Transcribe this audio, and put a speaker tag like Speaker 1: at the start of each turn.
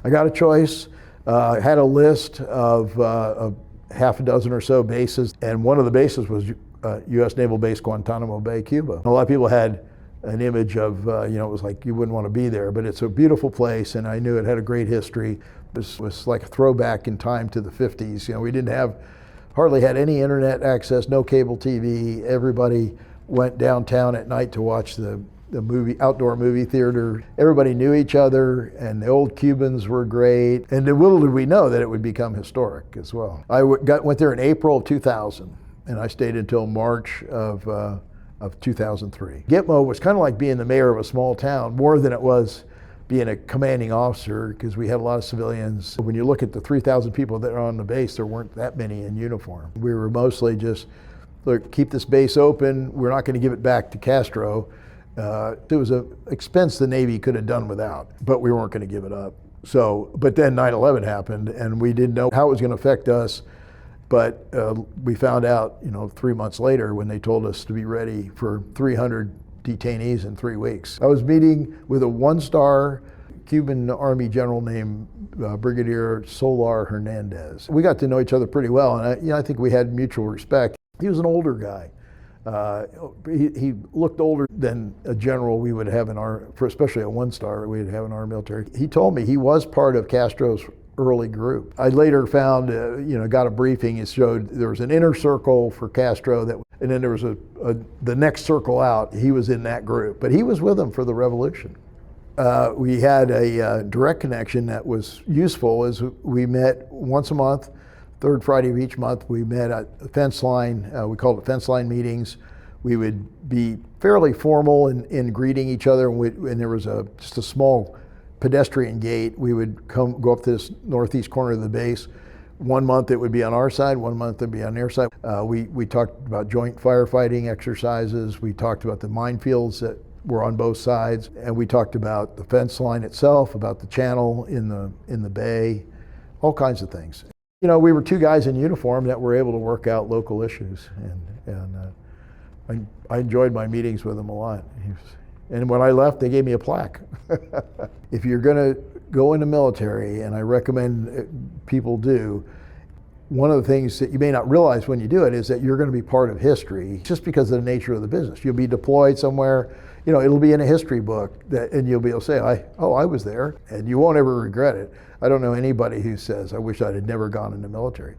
Speaker 1: I got a choice. I had a list of half a dozen or so bases, and one of the bases was U.S. Naval Base Guantanamo Bay, Cuba. A lot of people had an image of, it was like you wouldn't want to be there, but it's a beautiful place, and I knew it had a great history. This was like a throwback in time to the 50s. We didn't hardly had any internet access, no cable TV. Everybody went downtown at night to watch the outdoor movie theater. Everybody knew each other, and the old Cubans were great. And little did we know that it would become historic as well. I went there in April of 2000, and I stayed until March of 2003. Gitmo was kind of like being the mayor of a small town, more than it was being a commanding officer, because we had a lot of civilians. When you look at the 3,000 people that are on the base, there weren't that many in uniform. We were mostly just, look, keep this base open. We're not going to give it back to Castro. It was an expense the Navy could have done without, but we weren't going to give it up. But then 9/11 happened, and we didn't know how it was going to affect us. But we found out, 3 months later when they told us to be ready for 300 detainees in 3 weeks. I was meeting with a one-star Cuban Army General named Brigadier Solar Hernandez. We got to know each other pretty well, and I think we had mutual respect. He was an older guy. He looked older than a general we would have especially a one-star we would have in our military. He told me he was part of Castro's early group. I later found, got a briefing. It showed there was an inner circle for Castro, and then there was the next circle out. He was in that group, but he was with them for the revolution. We had a direct connection that was useful. As we met once a month, third Friday of each month. We met at the fence line. We called it fence line meetings. We would be fairly formal in greeting each other, and there was just a small pedestrian gate. We would go up to this northeast corner of the base. 1 month it would be on our side, 1 month it would be on their side. We talked about joint firefighting exercises. We talked about the minefields that were on both sides, and we talked about the fence line itself, about the channel in the bay, all kinds of things. We were two guys in uniform that were able to work out local issues, and I enjoyed my meetings with him a lot. And when I left, they gave me a plaque. If you're going to go in the military, and I recommend people do, one of the things that you may not realize when you do it is that you're going to be part of history just because of the nature of the business. You'll be deployed somewhere, it'll be in a history book, and you'll be able to say, I was there, and you won't ever regret it. I don't know anybody who says, I wish I had never gone in the military.